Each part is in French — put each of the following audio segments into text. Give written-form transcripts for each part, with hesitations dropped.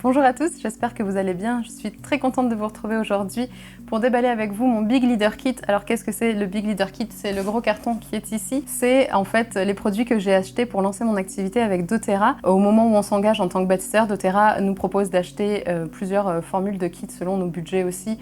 Bonjour à tous, j'espère que vous allez bien. Je suis très contente de vous retrouver aujourd'hui pour déballer avec vous mon Big Leader Kit. Alors qu'est-ce que c'est le Big Leader Kit? C'est le gros carton qui est ici. C'est en fait les produits que j'ai achetés pour lancer mon activité avec doTERRA. Au moment où on s'engage en tant que bâtisseur, doTERRA nous propose d'acheter plusieurs formules de kits selon nos budgets aussi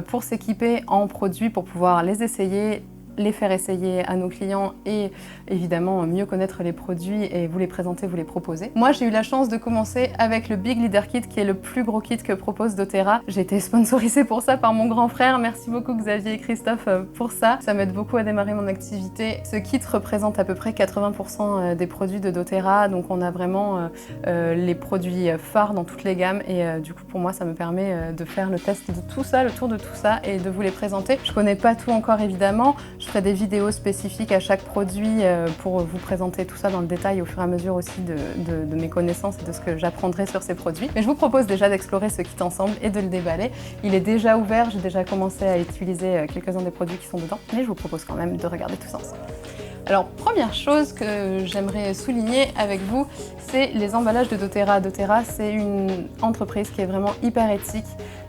pour s'équiper en produits pour pouvoir les essayer, les faire essayer à nos clients et évidemment mieux connaître les produits et vous les présenter, vous les proposer. Moi j'ai eu la chance de commencer avec le Big Leader Kit qui est le plus gros kit que propose doTERRA. J'ai été sponsorisée pour ça par mon grand frère, merci beaucoup Xavier et Christophe pour ça. Ça m'aide beaucoup à démarrer mon activité. Ce kit représente à peu près 80% des produits de doTERRA, donc on a vraiment les produits phares dans toutes les gammes et du coup pour moi ça me permet de faire le test de tout ça, le tour de tout ça et de vous les présenter. Je connais pas tout encore évidemment, je ferai des vidéos spécifiques à chaque produit pour vous présenter tout ça dans le détail au fur et à mesure aussi de mes connaissances et de ce que j'apprendrai sur ces produits. Mais je vous propose déjà d'explorer ce kit ensemble et de le déballer. Il est déjà ouvert, j'ai déjà commencé à utiliser quelques-uns des produits qui sont dedans, mais je vous propose quand même de regarder tout ça ensemble. Alors, première chose que j'aimerais souligner avec vous, c'est les emballages de doTERRA. doTERRA, c'est une entreprise qui est vraiment hyper éthique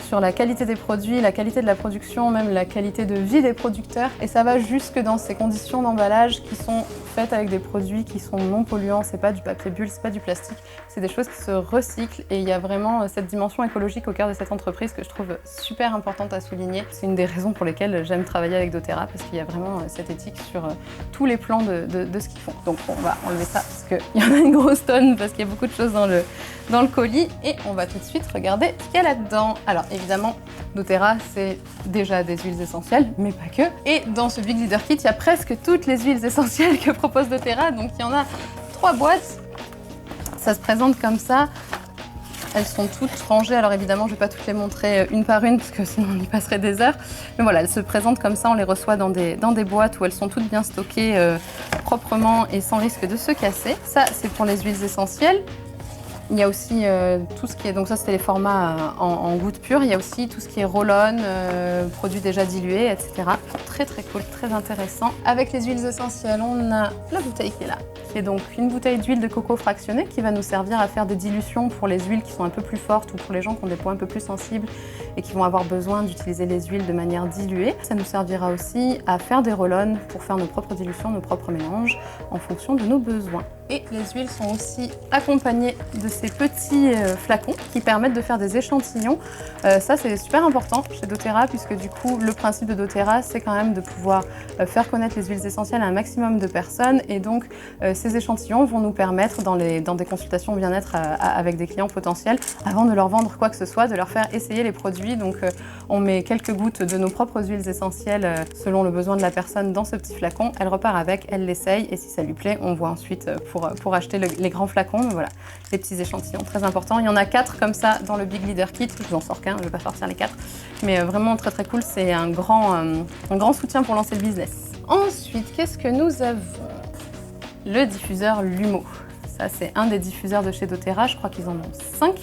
sur la qualité des produits, la qualité de la production, même la qualité de vie des producteurs. Et ça va jusque dans ces conditions d'emballage qui sont faites avec des produits qui sont non polluants. C'est pas du papier bulle, c'est pas du plastique, c'est des choses qui se recyclent. Et il y a vraiment cette dimension écologique au cœur de cette entreprise que je trouve super importante à souligner. C'est une des raisons pour lesquelles j'aime travailler avec doTERRA parce qu'il y a vraiment cette éthique sur tous les plans de ce qu'ils font. Donc on va enlever ça parce qu'il y en a une grosse tonne parce qu'il y a beaucoup de choses dans le colis et on va tout de suite regarder ce qu'il y a là-dedans. Alors évidemment, doTERRA c'est déjà des huiles essentielles, mais pas que. Et dans ce Big Leader Kit, il y a presque toutes les huiles essentielles que propose doTERRA. Donc il y en a 3 boîtes. Ça se présente comme ça. Elles sont toutes rangées, alors évidemment je ne vais pas toutes les montrer une par une parce que sinon on y passerait des heures. Mais voilà, elles se présentent comme ça, on les reçoit dans des boîtes où elles sont toutes bien stockées proprement et sans risque de se casser. Ça c'est pour les huiles essentielles. Il y a aussi tout ce qui est, donc ça c'était les formats en gouttes pures, il y a aussi tout ce qui est roll-on, produits déjà dilués, etc. Très très cool, très intéressant. Avec les huiles essentielles, on a la bouteille qui est là. C'est donc une bouteille d'huile de coco fractionnée qui va nous servir à faire des dilutions pour les huiles qui sont un peu plus fortes ou pour les gens qui ont des peaux un peu plus sensibles et qui vont avoir besoin d'utiliser les huiles de manière diluée. Ça nous servira aussi à faire des roll-on pour faire nos propres dilutions, nos propres mélanges en fonction de nos besoins. Et les huiles sont aussi accompagnées de ces petits flacons qui permettent de faire des échantillons. Ça c'est super important chez doTERRA puisque du coup le principe de doTERRA c'est quand même de pouvoir faire connaître les huiles essentielles à un maximum de personnes et donc ces échantillons vont nous permettre dans des consultations bien-être avec des clients potentiels, avant de leur vendre quoi que ce soit, de leur faire essayer les produits. Donc on met quelques gouttes de nos propres huiles essentielles selon le besoin de la personne dans ce petit flacon, elle repart avec, elle l'essaye et si ça lui plaît, on voit ensuite pour acheter les grands flacons. Mais voilà, les petits échantillons très importants. Il y en a 4 comme ça dans le Big Leader Kit, je vous en sors qu'un, je ne vais pas sortir les 4, mais vraiment très très cool, c'est un grand soutien pour lancer le business. Ensuite, qu'est-ce que nous avons? Le diffuseur Lumo. Ça, c'est un des diffuseurs de chez doTERRA. Je crois qu'ils en ont 5.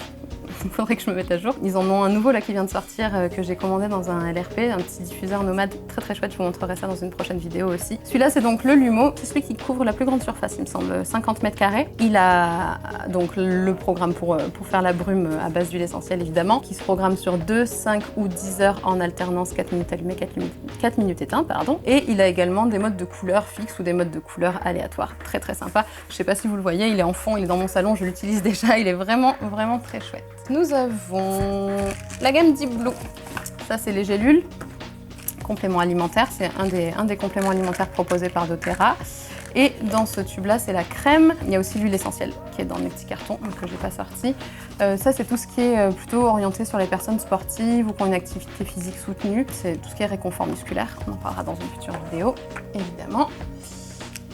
Il faudrait que je me mette à jour. Ils en ont un nouveau là qui vient de sortir que j'ai commandé dans un LRP, un petit diffuseur nomade très très chouette. Je vous montrerai ça dans une prochaine vidéo aussi. Celui-là, c'est donc le Lumo. C'est celui qui couvre la plus grande surface, il me semble, 50 mètres carrés. Il a donc le programme pour faire la brume à base d'huile essentielle évidemment, qui se programme sur 2, 5 ou 10 heures en alternance, 4 minutes allumées, 4 minutes éteintes, pardon. Et il a également des modes de couleur fixes ou des modes de couleur aléatoires. Très très sympa. Je sais pas si vous le voyez, il est en fond, il est dans mon salon, je l'utilise déjà, il est vraiment très chouette. Nous avons la gamme Deep Blue. Ça, c'est les gélules, compléments alimentaires. C'est un des compléments alimentaires proposés par doTERRA. Et dans ce tube-là, c'est la crème. Il y a aussi l'huile essentielle qui est dans mes petits cartons, donc que je n'ai pas sorti. Ça, c'est tout ce qui est plutôt orienté sur les personnes sportives ou qui ont une activité physique soutenue. C'est tout ce qui est réconfort musculaire. On en parlera dans une future vidéo, évidemment.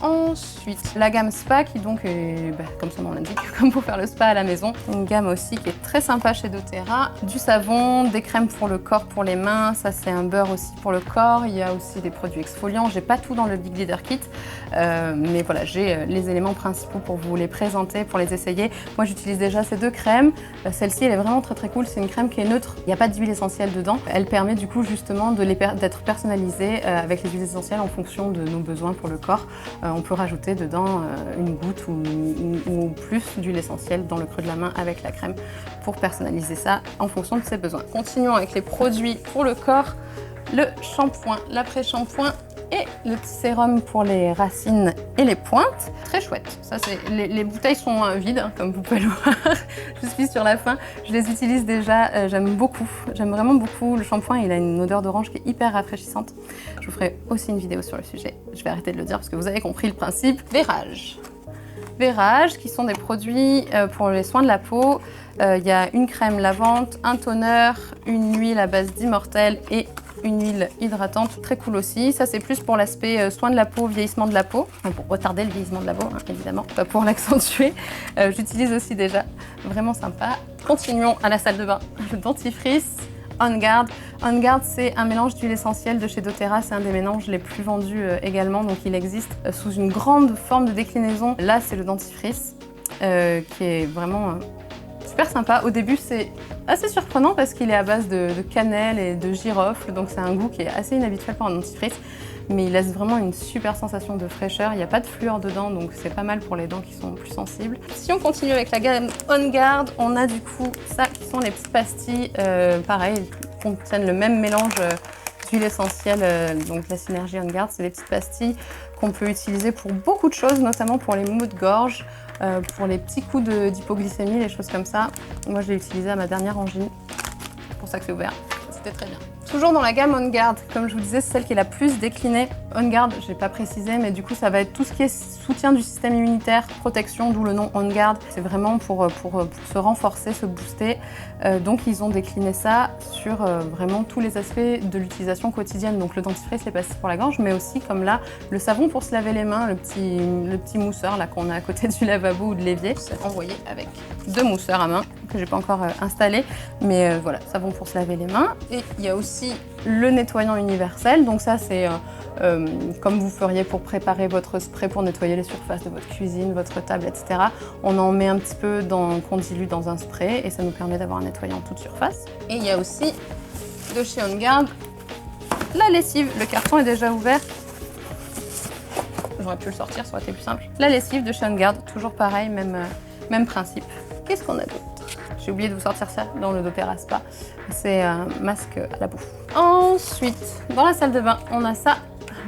Ensuite, la gamme Spa qui donc est, comme son nom l'indique, comme pour faire le spa à la maison. Une gamme aussi qui est très sympa chez doTERRA. Du savon, des crèmes pour le corps, pour les mains. Ça, c'est un beurre aussi pour le corps. Il y a aussi des produits exfoliants. J'ai pas tout dans le Big Leader Kit, mais voilà, j'ai les éléments principaux pour vous les présenter, pour les essayer. Moi, j'utilise déjà ces 2 crèmes. Celle-ci, elle est vraiment très cool. C'est une crème qui est neutre. Il n'y a pas d'huile essentielle dedans. Elle permet du coup justement d'être personnalisée avec les huiles essentielles en fonction de nos besoins pour le corps. On peut rajouter dedans une goutte ou plus d'huile essentielle dans le creux de la main avec la crème pour personnaliser ça en fonction de ses besoins. Continuons avec les produits pour le corps, le shampoing, l'après-shampoing et le petit sérum pour les racines et les pointes. Très chouette. Ça, les bouteilles sont vides, hein, comme vous pouvez le voir. Je suis sur la fin. Je les utilise déjà. J'aime beaucoup. J'aime vraiment beaucoup. Le shampoing, il a une odeur d'orange qui est hyper rafraîchissante. Je vous ferai aussi une vidéo sur le sujet. Je vais arrêter de le dire parce que vous avez compris le principe. Vérage. Vérage, qui sont des produits pour les soins de la peau. Il y a une crème lavante, un toner, une huile à base d'immortel et une huile hydratante, très cool aussi. Ça, c'est plus pour l'aspect soin de la peau, vieillissement de la peau, enfin, pour retarder le vieillissement de la peau, hein, évidemment, pas pour l'accentuer. J'utilise aussi déjà, vraiment sympa. Continuons à la salle de bain. Le dentifrice On Guard. On Guard, c'est un mélange d'huile essentielle de chez doTERRA. C'est un des mélanges les plus vendus également, donc il existe sous une grande forme de déclinaison. Là, c'est le dentifrice qui est vraiment super sympa. Au début, c'est assez surprenant parce qu'il est à base de cannelle et de girofle, donc c'est un goût qui est assez inhabituel pour un dentifrice, mais il laisse vraiment une super sensation de fraîcheur. Il n'y a pas de fluor dedans, donc c'est pas mal pour les dents qui sont plus sensibles. Si on continue avec la gamme On Guard, on a du coup ça qui sont les petites pastilles, pareil, qui contiennent le même mélange d'huile essentielle, donc la synergie On Guard. C'est des petites pastilles qu'on peut utiliser pour beaucoup de choses, notamment pour les maux de gorge, pour les petits coups d'hypoglycémie, les choses comme ça. Moi, je l'ai utilisé à ma dernière angine. C'est pour ça que c'est ouvert. C'était très bien. Toujours dans la gamme On Guard, comme je vous disais, c'est celle qui est la plus déclinée. On Guard, je n'ai pas précisé, mais du coup, ça va être tout ce qui est soutien du système immunitaire, protection, d'où le nom On Guard. C'est vraiment pour se renforcer, se booster. Donc, ils ont décliné ça sur vraiment tous les aspects de l'utilisation quotidienne. Donc, le dentifrice, les pastilles pour la gorge, mais aussi, comme là, le savon pour se laver les mains, le petit mousseur là qu'on a à côté du lavabo ou de l'évier. C'est envoyé avec 2 mousseurs à main que j'ai pas encore installé, mais voilà, savon pour se laver les mains. Et il y a aussi le nettoyant universel. Donc ça, c'est comme vous feriez pour préparer votre spray pour nettoyer les surfaces de votre cuisine, votre table, etc. On en met un petit peu qu'on dilue dans un spray et ça nous permet d'avoir un nettoyant toute surface. Et il y a aussi de chez On Guard la lessive. Le carton est déjà ouvert. J'aurais pu le sortir, ça aurait été plus simple. La lessive de chez On Guard, toujours pareil, même principe. Qu'est-ce qu'on a d'autre? J'ai oublié de vous sortir ça dans le doTERRA Spa. C'est un masque à la bouffe. Ensuite, dans la salle de bain, on a ça,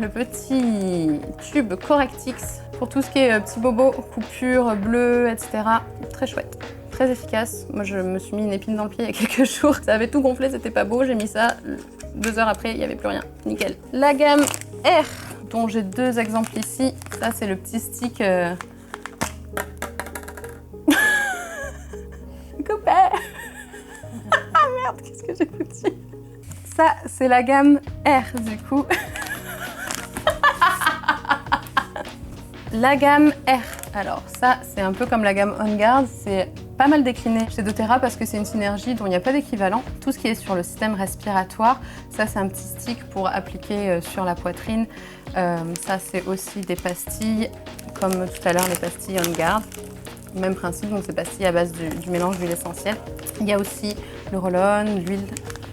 le petit tube Correctix pour tout ce qui est petits bobos, coupures, bleus, etc. Très chouette, très efficace. Moi, je me suis mis une épine dans le pied il y a quelques jours. Ça avait tout gonflé, c'était pas beau. J'ai mis ça, 2 heures après, il n'y avait plus rien. Nickel. La gamme R, dont j'ai 2 exemples ici. Ça, c'est le petit stick... Copain. Ah merde, qu'est-ce que j'ai foutu? Ça, c'est la gamme R, du coup. La gamme R. Alors ça, c'est un peu comme la gamme On Guard, c'est pas mal décliné chez doTERRA parce que c'est une synergie dont il n'y a pas d'équivalent. Tout ce qui est sur le système respiratoire, ça c'est un petit stick pour appliquer sur la poitrine. Ça c'est aussi des pastilles, comme tout à l'heure les pastilles On Guard. Même principe, donc c'est pastilles à base du mélange d'huile essentielle. Il y a aussi le roll-on, l'huile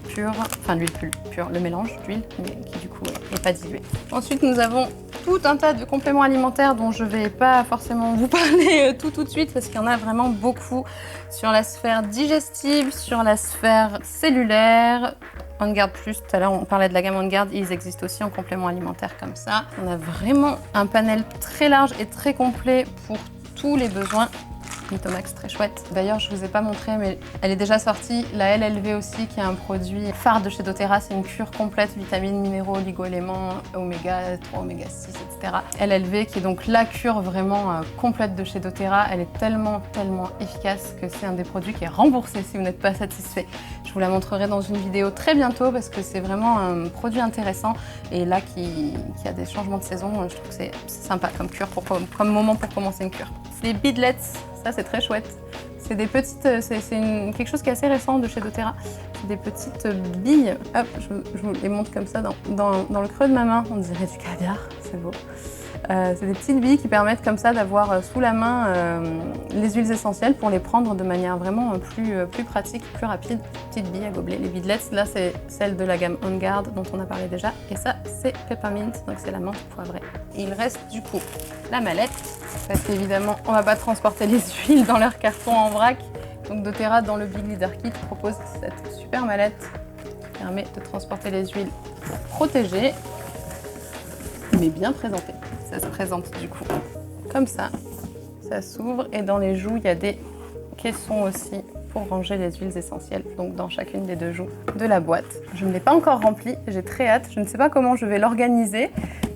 pure, enfin l'huile pure, le mélange d'huile, mais qui du coup n'est pas dilué. Ensuite, nous avons tout un tas de compléments alimentaires dont je ne vais pas forcément vous parler tout de suite parce qu'il y en a vraiment beaucoup sur la sphère digestive, sur la sphère cellulaire. On Guard Plus, tout à l'heure on parlait de la gamme On Guard, ils existent aussi en compléments alimentaires comme ça. On a vraiment un panel très large et très complet pour tous les besoins. Nitomax, très chouette. D'ailleurs, je ne vous ai pas montré, mais elle est déjà sortie. La LLV aussi, qui est un produit phare de chez doTERRA. C'est une cure complète, vitamines, minéraux, oligo-éléments, oméga 3, oméga 6, etc. LLV, qui est donc la cure vraiment complète de chez doTERRA. Elle est tellement efficace que c'est un des produits qui est remboursé si vous n'êtes pas satisfait. Je vous la montrerai dans une vidéo très bientôt parce que c'est vraiment un produit intéressant. Et là, qui a des changements de saison, je trouve que c'est sympa comme cure, comme moment pour commencer une cure. Les beadlets, ça c'est très chouette. C'est des petites, quelque chose qui est assez récent de chez doTERRA. C'est des petites billes. Hop, je vous les montre comme ça dans le creux de ma main. On dirait du caviar, c'est beau. C'est des petites billes qui permettent comme ça d'avoir sous la main les huiles essentielles pour les prendre de manière vraiment plus pratique, plus rapide. Petites billes à gobelet. Les bidlets, là c'est celle de la gamme On Guard dont on a parlé déjà. Et ça c'est Peppermint, donc c'est la menthe poivrée. Et il reste du coup la mallette, parce qu'évidemment on va pas transporter les huiles dans leur carton en vrac. Donc doTERRA dans le Big Leader Kit propose cette super mallette qui permet de transporter les huiles protégées, mais bien présentées. Ça se présente du coup comme ça s'ouvre et dans les joues il y a des caissons aussi pour ranger les huiles essentielles, donc dans chacune des 2 joues de la boîte. Je ne l'ai pas encore rempli, j'ai très hâte, je ne sais pas comment je vais l'organiser.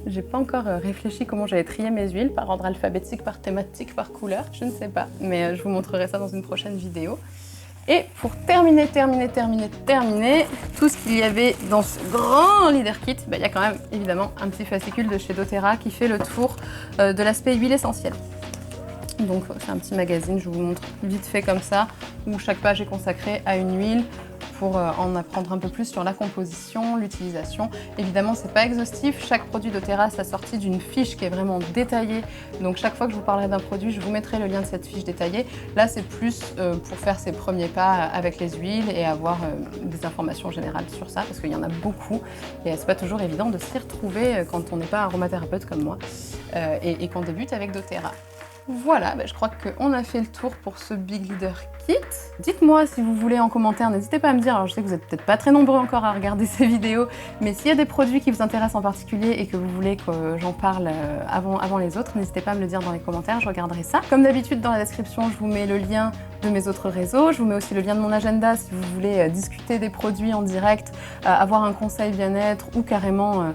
J'ai pas encore réfléchi comment j'allais trier mes huiles, par ordre alphabétique, par thématique, par couleur, je ne sais pas, mais je vous montrerai ça dans une prochaine vidéo. Et pour terminer tout ce qu'il y avait dans ce grand leader kit, il y a quand même évidemment un petit fascicule de chez doTERRA qui fait le tour de l'aspect huile essentielle. Donc c'est un petit magazine, je vous montre vite fait comme ça, où chaque page est consacrée à une huile pour en apprendre un peu plus sur la composition, l'utilisation. Évidemment, c'est pas exhaustif, chaque produit doTERRA est sorti d'une fiche qui est vraiment détaillée. Donc chaque fois que je vous parlerai d'un produit, je vous mettrai le lien de cette fiche détaillée. Là, c'est plus pour faire ses premiers pas avec les huiles et avoir des informations générales sur ça, parce qu'il y en a beaucoup et c'est pas toujours évident de s'y retrouver quand on n'est pas aromathérapeute comme moi et qu'on débute avec doTERRA. Voilà, je crois qu'on a fait le tour pour ce Big Leader Kit. Dites-moi si vous voulez en commentaire, n'hésitez pas à me dire, alors je sais que vous n'êtes peut-être pas très nombreux encore à regarder ces vidéos, mais s'il y a des produits qui vous intéressent en particulier et que vous voulez que j'en parle avant les autres, n'hésitez pas à me le dire dans les commentaires, je regarderai ça. Comme d'habitude, dans la description, je vous mets le lien de mes autres réseaux, je vous mets aussi le lien de mon agenda si vous voulez discuter des produits en direct, avoir un conseil bien-être ou carrément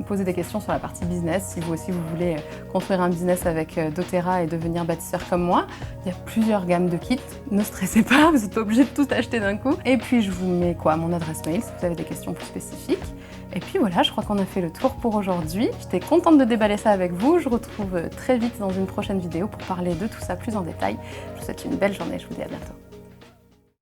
poser des questions sur la partie business, si vous aussi vous voulez construire un business avec doTERRA et devenir bâtisseur comme moi. Il y a plusieurs gammes de kits, ne stressez pas, vous n'êtes pas obligé de tout acheter d'un coup. Et puis je vous mets mon adresse mail si vous avez des questions plus spécifiques. Et puis voilà, je crois qu'on a fait le tour pour aujourd'hui. J'étais contente de déballer ça avec vous. Je vous retrouve très vite dans une prochaine vidéo pour parler de tout ça plus en détail. Je vous souhaite une belle journée, je vous dis à bientôt.